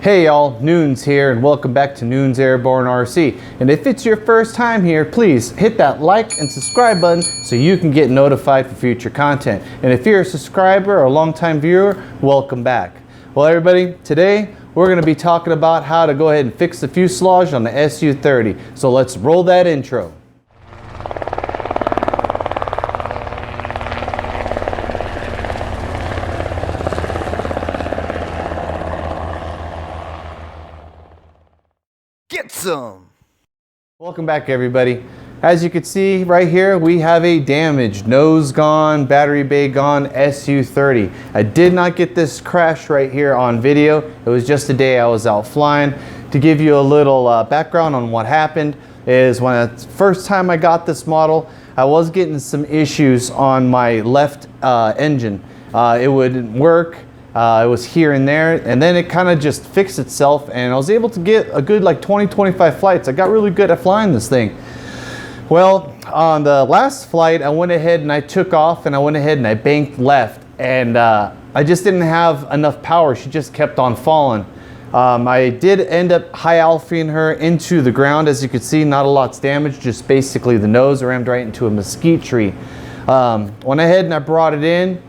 Hey y'all, Noons here and welcome back to Noons Airborne RC. And if it's your first time here, please hit that like and subscribe button so you can get notified for future content. And if you're a subscriber or a longtime viewer, welcome back. Well everybody, today we're going to be talking about how to go ahead and fix the fuselage on the SU30. So let's roll that intro. Get some! Welcome back everybody. As you can see right here, we have a damaged, nose gone, battery bay gone SU30. I did not get this crash right here on video. It was just a day I was out flying. To give you a little background on what happened is when the first time I got this model, I was getting some issues on my left engine. It wouldn't work. It was here and there, and then it kind of just fixed itself, and I was able to get a good like 20-25 flights. I got really good at flying this thing. Well, on the last flight, I went ahead and I took off, and I went ahead and I banked left, and I just didn't have enough power. She just kept on falling. I did end up high alphaing her into the ground. As you can see, not a lot's damaged, just basically the nose rammed right into a mesquite tree. Went ahead and I brought it in.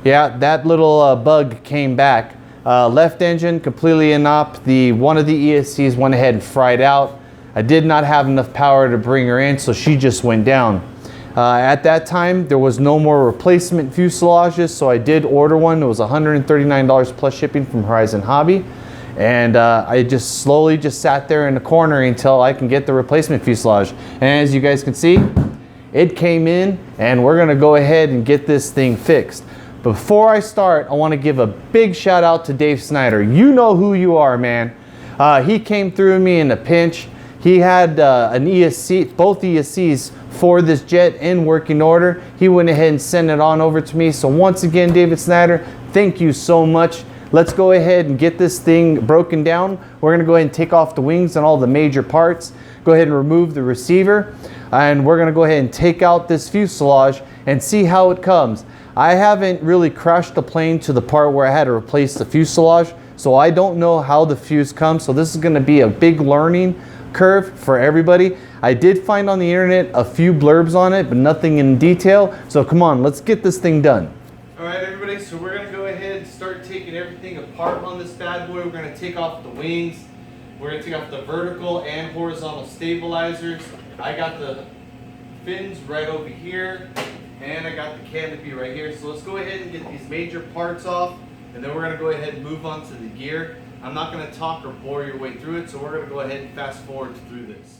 Yeah, that little bug came back. Left engine completely inop. One of the ESCs went ahead and fried out. I did not have enough power to bring her in, so she just went down. At that time, there was no more replacement fuselages, so I did order one. It was $139 plus shipping from Horizon Hobby. And I just slowly just sat there in the corner until I can get the replacement fuselage. And as you guys can see, it came in, and we're gonna go ahead and get this thing fixed. Before I start, I want to give a big shout out to Dave Snyder. You know who you are, man. He came through me in a pinch. He had an ESC, both ESCs for this jet in working order. He went ahead and sent it on over to me. So once again, David Snyder, thank you so much. Let's go ahead and get this thing broken down. We're going to go ahead and take off the wings and all the major parts. Go ahead and remove the receiver. And we're going to go ahead and take out this fuselage and see how it comes. I haven't really crashed the plane to the part where I had to replace the fuselage, so I don't know how the fuse comes. So this is going to be a big learning curve for everybody. I did find on the internet a few blurbs on it, but nothing in detail. So come on, let's get this thing done. All right, everybody, so we're going to go ahead and start taking everything apart on this bad boy. We're going to take off the wings. We're going to take off the vertical and horizontal stabilizers. I got the fins right over here. And I got the canopy right here. So let's go ahead and get these major parts off, and then we're going to go ahead and move on to the gear. I'm not going to talk or bore your way through it, so we're going to go ahead and fast forward through this.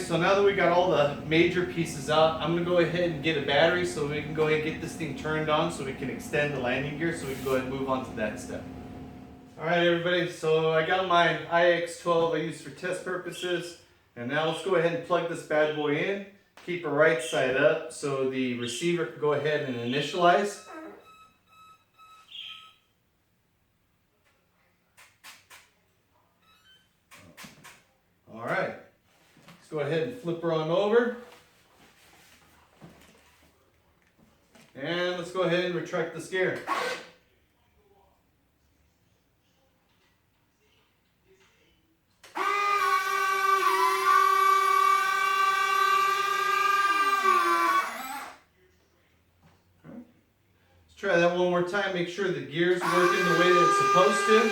so now that we got all the major pieces out, I'm going to go ahead and get a battery so we can go ahead and get this thing turned on so we can extend the landing gear, so we can go ahead and move on to that step. Alright everybody, so I got my IX12 I use for test purposes, and now let's go ahead and plug this bad boy in. Keep it right side up so the receiver can go ahead and initialize. Alright, let's go ahead and flip her on over. And let's go ahead and retract this gear. Try that one more time, make sure the gear's working the way that it's supposed to.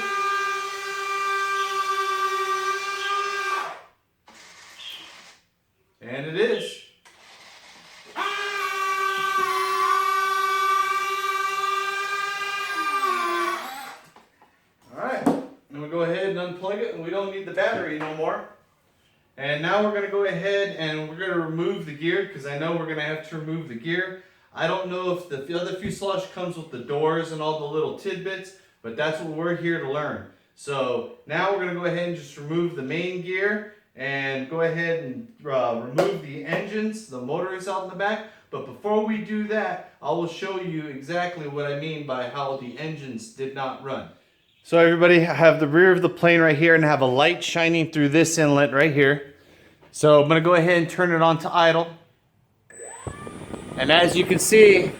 And it is. Alright, I'm going to go ahead and unplug it, and we don't need the battery no more. And now we're going to go ahead and we're going to remove the gear, because I know we're going to have to remove the gear. I don't know if the other fuselage comes with the doors and all the little tidbits, but that's what we're here to learn. So now we're going to go ahead and just remove the main gear and go ahead and remove the engines, the motors out in the back. But before we do that, I will show you exactly what I mean by how the engines did not run. So everybody, I have the rear of the plane right here and have a light shining through this inlet right here. So I'm going to go ahead and turn it on to idle. And as you can see,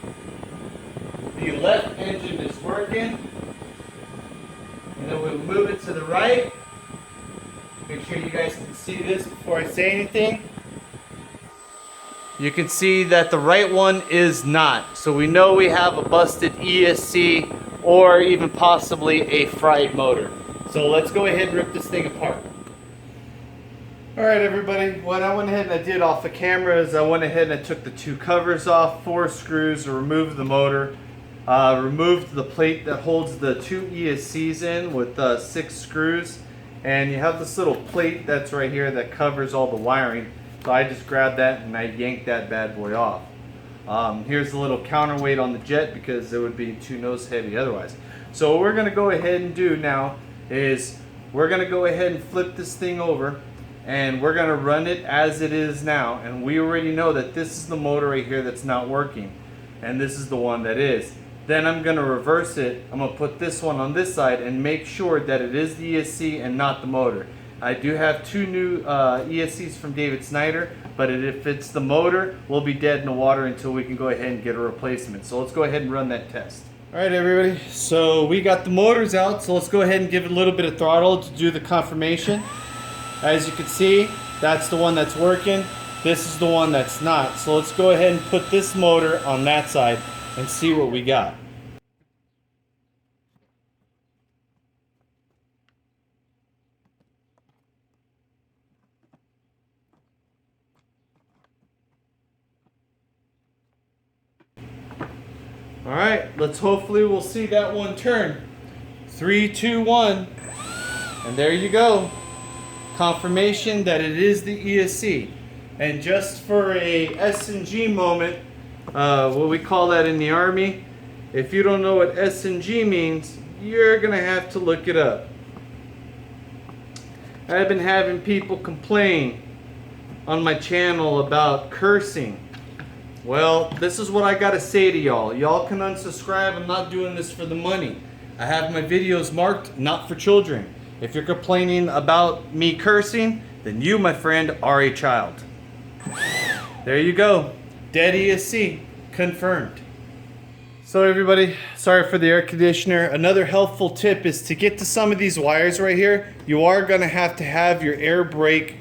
the left engine is working. And then we'll move it to the right. Make sure you guys can see this before I say anything. You can see that the right one is not. So we know we have a busted ESC or even possibly a fried motor. So let's go ahead and rip this thing apart. Alright everybody, what I went ahead and I did off the camera is I went ahead and I took the two covers off, 4 screws, removed the motor, removed the plate that holds the 2 ESCs in with 6 screws, and you have this little plate that's right here that covers all the wiring. So I just grabbed that and I yanked that bad boy off. Here's a little counterweight on the jet because it would be too nose heavy otherwise. So what we're going to go ahead and do now is we're going to go ahead and flip this thing over. And we're going to run it as it is now, and we already know that this is the motor right here that's not working, and this is the one that is. Then I'm going to reverse it. I'm going to put this one on this side and make sure that it is the ESC and not the motor. I do have 2 new ESCs from David Snyder, but if it's the motor, we'll be dead in the water until we can go ahead and get a replacement. So let's go ahead and run that test. Alright everybody, so we got the motors out, so let's go ahead and give it a little bit of throttle to do the confirmation. As you can see, that's the one that's working. This is the one that's not. So let's go ahead and put this motor on that side and see what we got. Alright, hopefully we'll see that one turn. 3, 2, 1. And there you go. Confirmation that it is the ESC. And just for a S&G moment, what we call that in the Army, if you don't know what S&G means, you're gonna have to look it up. I've been having people complain on my channel about cursing. Well, this is what I gotta say to y'all. Y'all can unsubscribe. I'm not doing this for the money. I have my videos marked not for children. If you're complaining about me cursing, then you, my friend, are a child. There you go. Dead ESC. Confirmed. So everybody, sorry for the air conditioner. Another helpful tip is to get to some of these wires right here, you are going to have your air brake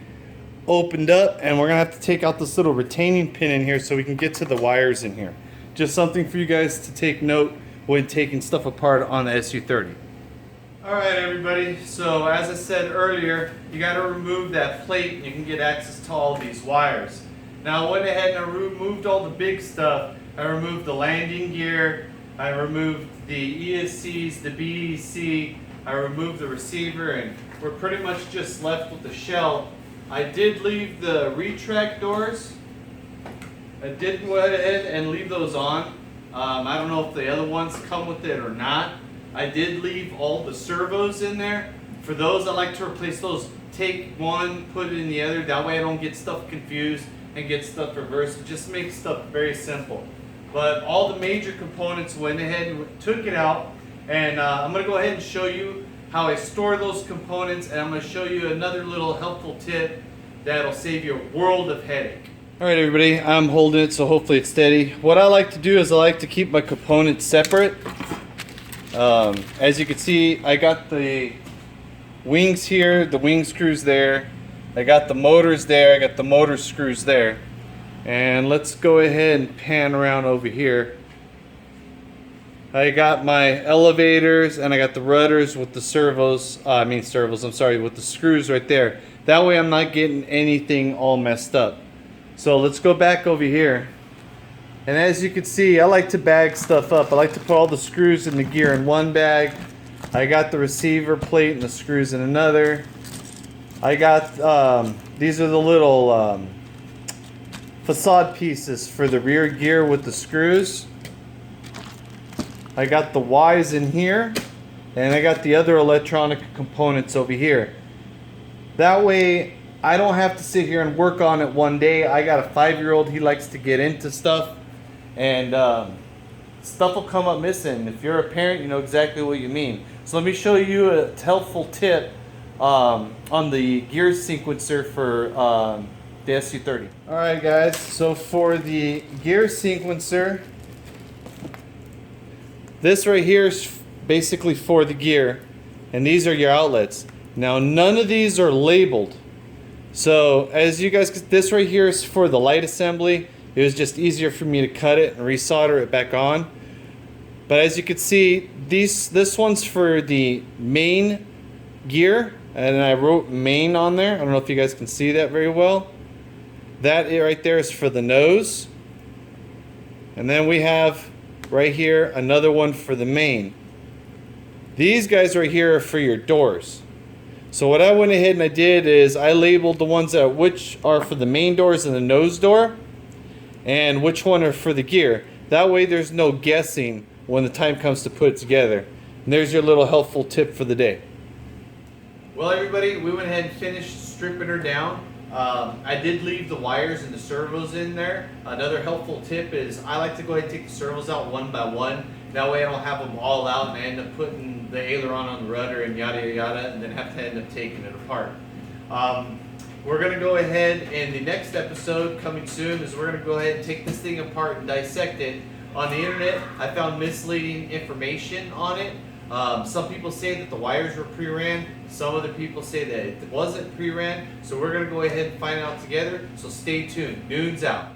opened up, and we're going to have to take out this little retaining pin in here so we can get to the wires in here. Just something for you guys to take note when taking stuff apart on the SU30. Alright everybody, so as I said earlier, you got to remove that plate and you can get access to all these wires. Now I went ahead and I removed all the big stuff. I removed the landing gear, I removed the ESCs, the BEC, I removed the receiver, and we're pretty much just left with the shell I did leave the retract doors. I did go ahead and leave those on. I don't know if the other ones come with it or not. I did leave all the servos in there. For those, I like to replace those. Take one, put it in the other. That way I don't get stuff confused and get stuff reversed. It just makes stuff very simple. But all the major components went ahead and took it out. And I'm going to go ahead and show you how I store those components. And I'm going to show you another little helpful tip that'll save you a world of headache. Alright everybody, I'm holding it so hopefully it's steady. What I like to do is I like to keep my components separate. As you can see, I got the wings here, the wing screws there. I got the motors there, I got the motor screws there. And let's go ahead and pan around over here. I got my elevators and I got the rudders with the servos, with the screws right there. That way I'm not getting anything all messed up. So let's go back over here. And as you can see, I like to bag stuff up. I like to put all the screws in the gear in one bag. I got the receiver plate and the screws in another. I got, these are the little facade pieces for the rear gear with the screws. I got the Ys in here. And I got the other electronic components over here. That way, I don't have to sit here and work on it one day. I got a 5-year-old, he likes to get into stuff. And stuff will come up missing. If you're a parent, you know exactly what you mean. So let me show you a helpful tip on the gear sequencer for the SU30. Alright guys, so for the gear sequencer, this right here is basically for the gear. And these are your outlets. Now none of these are labeled. So as you guys, this right here is for the light assembly. It was just easier for me to cut it and resolder it back on. But as you can see, this one's for the main gear, and I wrote main on there. I don't know if you guys can see that very well. That right there is for the nose. And then we have right here another one for the main. These guys right here are for your doors. So what I went ahead and I did is I labeled the ones that which are for the main doors and the nose door, and which one are for the gear. That way there's no guessing when the time comes to put it together. And there's your little helpful tip for the day. Well everybody, we went ahead and finished stripping her down. I did leave the wires and the servos in there. Another helpful tip is I like to go ahead and take the servos out one by one. That way I don't have them all out and I end up putting the aileron on the rudder and yada yada and then have to end up taking it apart. We're going to go ahead and the next episode coming soon is we're going to go ahead and take this thing apart and dissect it. On the internet I found misleading information on it. Some people say that the wires were pre-ran, some other people say that it wasn't pre-ran. So we're going to go ahead and find out together, so stay tuned. Noon's out.